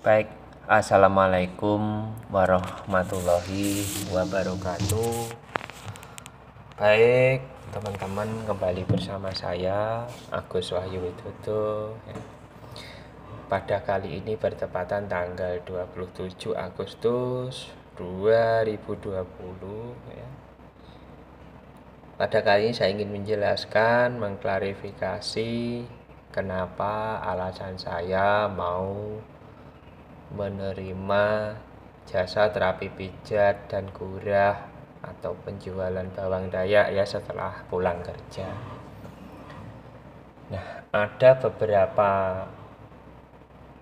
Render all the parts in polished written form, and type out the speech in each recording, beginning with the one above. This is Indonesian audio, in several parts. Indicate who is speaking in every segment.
Speaker 1: Baik, assalamualaikum warahmatullahi wabarakatuh. Baik, teman-teman, kembali bersama saya Agus Wahyu Widodo. Pada kali ini bertepatan tanggal 27 Agustus 2020 ya. Pada kali ini saya ingin menjelaskan, mengklarifikasi kenapa alasan saya mau menerima jasa terapi pijat dan gurah atau penjualan bawang dayak ya setelah pulang kerja. Nah, ada beberapa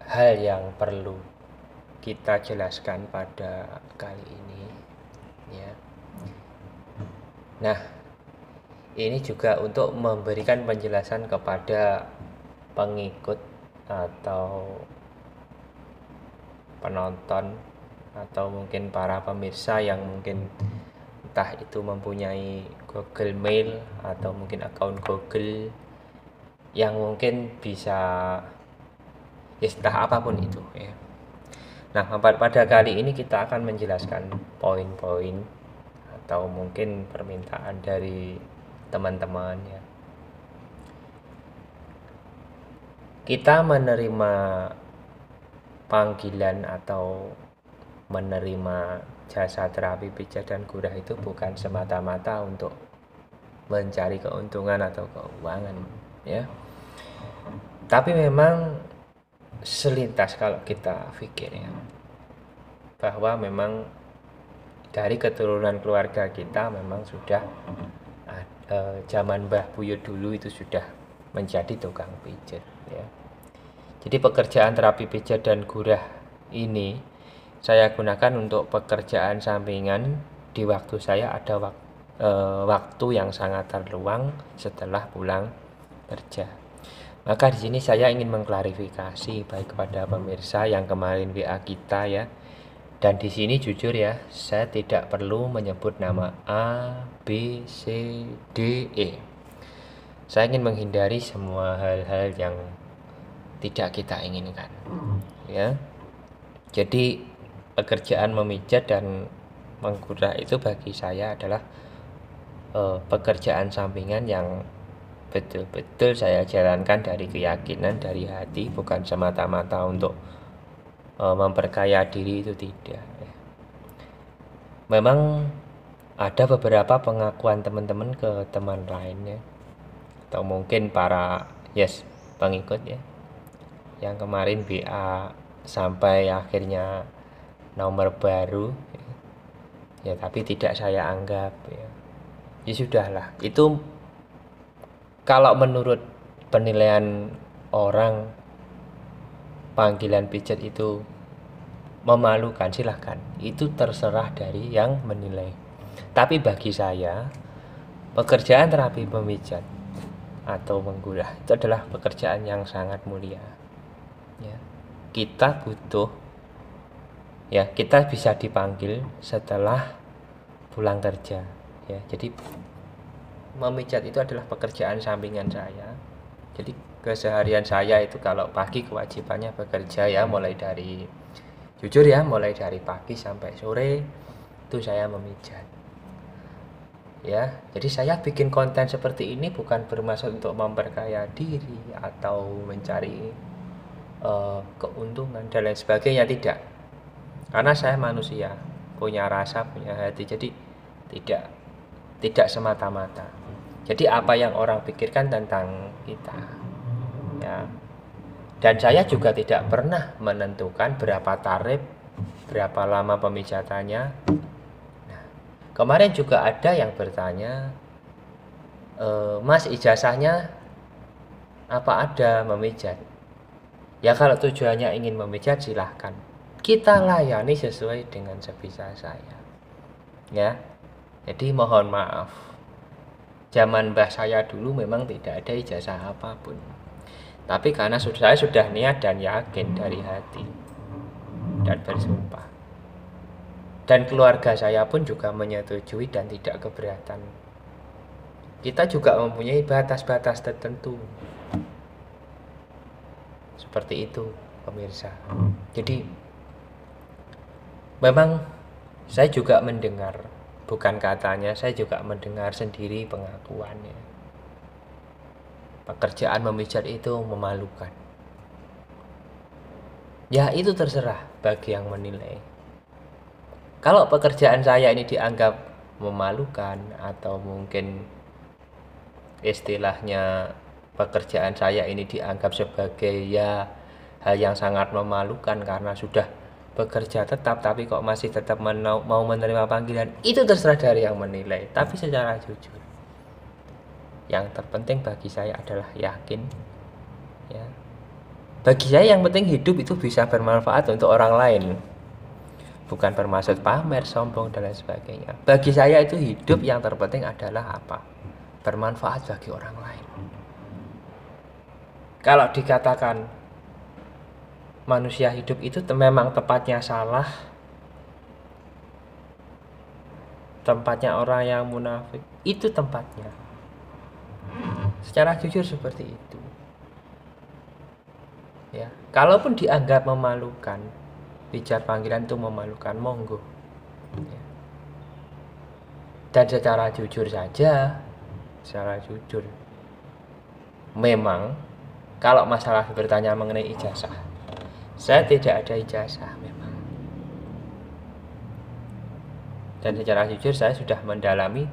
Speaker 1: hal yang perlu kita jelaskan pada kali ini ya. Nah, ini juga untuk memberikan penjelasan kepada pengikut atau penonton atau mungkin para pemirsa yang mungkin entah itu mempunyai Google Mail atau mungkin akun Google yang mungkin bisa ya entah apapun itu ya. Nah, pada kali ini kita akan menjelaskan poin-poin atau mungkin permintaan dari teman-teman ya. Kita menerima panggilan atau menerima jasa terapi pijat dan gurah itu bukan semata-mata untuk mencari keuntungan atau keuangan ya. Tapi memang selintas kalau kita pikir ya, bahwa memang dari keturunan keluarga kita memang sudah zaman Mbah Buyut dulu itu sudah menjadi tukang pijat ya. Jadi pekerjaan terapi pijat dan gurah ini saya gunakan untuk pekerjaan sampingan di waktu saya ada waktu yang sangat terluang setelah pulang kerja. Maka di sini saya ingin mengklarifikasi baik kepada pemirsa yang kemarin WA kita ya. Dan di sini jujur ya, saya tidak perlu menyebut nama A, B, C, D, E. Saya ingin menghindari semua hal-hal yang tidak kita inginkan ya. Jadi pekerjaan memijat dan menggurah itu bagi saya adalah pekerjaan sampingan yang betul-betul saya jalankan dari keyakinan, dari hati, bukan semata-mata untuk memperkaya diri, itu tidak ya. Memang ada beberapa pengakuan teman-teman ke teman lainnya atau mungkin para pengikut ya, yang kemarin BA sampai akhirnya nomor baru ya, tapi tidak saya anggap ya. Ya sudahlah, itu kalau menurut penilaian orang panggilan pijat itu memalukan, silahkan, itu terserah dari yang menilai. Tapi bagi saya pekerjaan terapi pemijat atau menggurah itu adalah pekerjaan yang sangat mulia ya. Kita butuh ya, kita bisa dipanggil setelah pulang kerja ya. Jadi memijat itu adalah pekerjaan sampingan saya. Jadi keseharian saya itu kalau pagi kewajibannya bekerja ya, mulai dari jujur ya, mulai dari pagi sampai sore itu saya memijat ya. Jadi saya bikin konten seperti ini bukan bermaksud untuk memperkaya diri atau mencari keuntungan dan lain sebagainya, tidak. Karena saya manusia, punya rasa, punya hati, jadi tidak semata-mata. Jadi apa yang orang pikirkan tentang kita ya. Dan saya juga tidak pernah menentukan berapa tarif, berapa lama pemijatannya. Nah, kemarin juga ada yang bertanya, Mas, ijazahnya apa ada memijat? Ya kalau tujuannya ingin memijat silahkan, kita layani sesuai dengan sebisa saya ya. Jadi mohon maaf, zaman mbah saya dulu memang tidak ada ijazah apapun, tapi karena saya sudah niat dan yakin dari hati dan bersumpah, dan keluarga saya pun juga menyetujui dan tidak keberatan. Kita juga mempunyai batas-batas tertentu seperti itu. pemirsa. Jadi memang saya juga mendengar, bukan katanya, saya juga mendengar sendiri pengakuannya. Pekerjaan memijat itu memalukan. Ya itu terserah bagi yang menilai. Kalau pekerjaan saya ini dianggap memalukan atau mungkin istilahnya pekerjaan saya ini dianggap sebagai ya hal yang sangat memalukan karena sudah bekerja tetap tapi kok masih tetap mau menerima panggilan, itu terserah dari yang menilai. Tapi secara jujur, yang terpenting bagi saya adalah yakin, ya. Bagi saya yang penting hidup itu bisa bermanfaat untuk orang lain, bukan bermaksud pamer, sombong dan lain sebagainya. Bagi saya itu hidup yang terpenting adalah apa? Bermanfaat bagi orang lain. Kalau dikatakan manusia hidup itu memang tempatnya salah, tempatnya orang yang munafik, itu tempatnya. Secara jujur seperti itu. Ya, kalaupun dianggap memalukan, pijat panggilan itu memalukan, monggo. Ya. Dan secara jujur saja, secara jujur, memang kalau masalah bertanya mengenai ijazah, saya tidak ada ijazah memang. Dan secara jujur saya sudah mendalami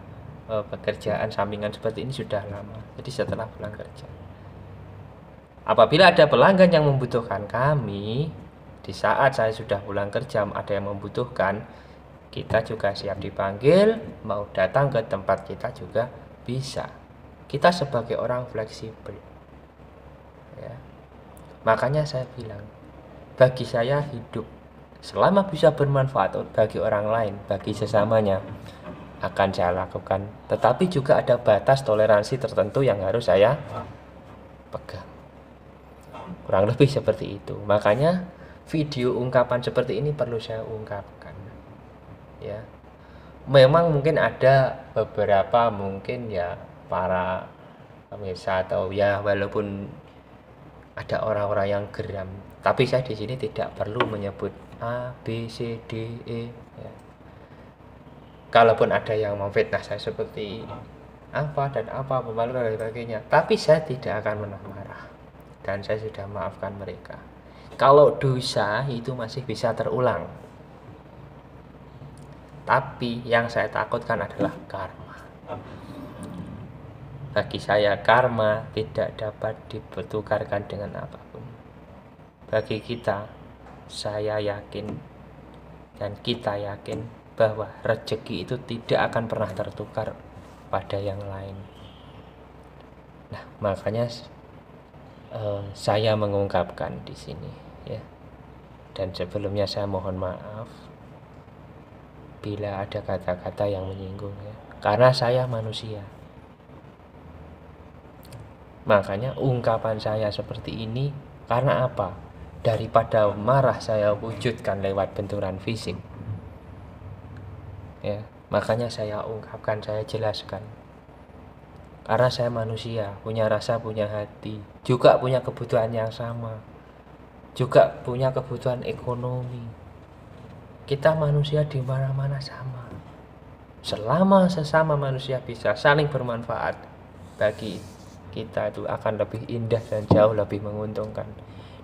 Speaker 1: pekerjaan sampingan seperti ini sudah lama. Jadi setelah pulang kerja, apabila ada pelanggan yang membutuhkan kami, di saat saya sudah pulang kerja ada yang membutuhkan, kita juga siap dipanggil, mau datang ke tempat kita juga bisa. Kita sebagai orang fleksibel, ya. Makanya saya bilang, bagi saya hidup selama bisa bermanfaat bagi orang lain, bagi sesamanya, akan saya lakukan. Tetapi juga ada batas toleransi tertentu yang harus saya pegang. Kurang lebih seperti itu. Makanya video ungkapan seperti ini perlu saya ungkapkan. Ya. Memang mungkin ada beberapa mungkin ya para pemirsa atau ya walaupun ada orang-orang yang geram, tapi saya di sini tidak perlu menyebut A, B, C, D, E. Ya. Kalaupun ada yang memfitnah saya seperti apa dan apa, pemalu dan sebagainya, tapi saya tidak akan marah dan saya sudah maafkan mereka. Kalau dosa itu masih bisa terulang, tapi yang saya takutkan adalah karma. Bagi saya karma tidak dapat dipertukarkan dengan apapun. Bagi kita, saya yakin dan kita yakin bahwa rezeki itu tidak akan pernah tertukar pada yang lain. Nah, makanya saya mengungkapkan di sini, ya. Dan sebelumnya saya mohon maaf bila ada kata-kata yang menyinggung, ya. Karena saya manusia. Makanya ungkapan saya seperti ini karena apa? Daripada marah saya wujudkan lewat benturan fisik. Ya, makanya saya ungkapkan, saya jelaskan. Karena saya manusia, punya rasa, punya hati, juga punya kebutuhan yang sama. Juga punya kebutuhan ekonomi. Kita manusia di mana-mana sama. Selama sesama manusia bisa saling bermanfaat, bagi kita itu akan lebih indah dan jauh lebih menguntungkan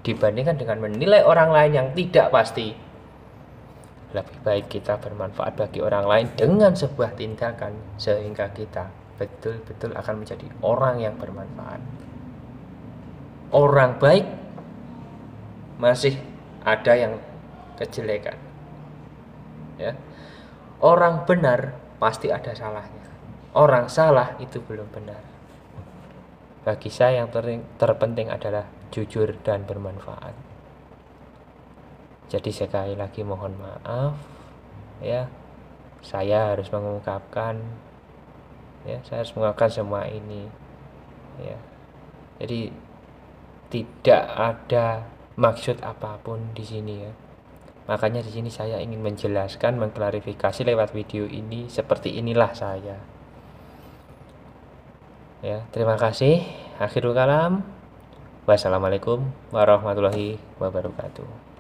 Speaker 1: dibandingkan dengan menilai orang lain yang tidak pasti. Lebih baik kita bermanfaat bagi orang lain dengan sebuah tindakan sehingga kita betul-betul akan menjadi orang yang bermanfaat. Orang baik masih ada yang kejelekan, ya. Orang benar pasti ada salahnya. Orang salah itu belum benar. Bagi saya yang terpenting adalah jujur dan bermanfaat. Jadi sekali lagi mohon maaf, ya. Saya harus mengungkapkan, ya, saya harus mengungkapkan semua ini, ya. Jadi tidak ada maksud apapun di sini, ya. Makanya di sini saya ingin menjelaskan, mengklarifikasi lewat video ini, seperti inilah saya. Ya, terima kasih. Akhirul kalam. Wassalamualaikum warahmatullahi wabarakatuh.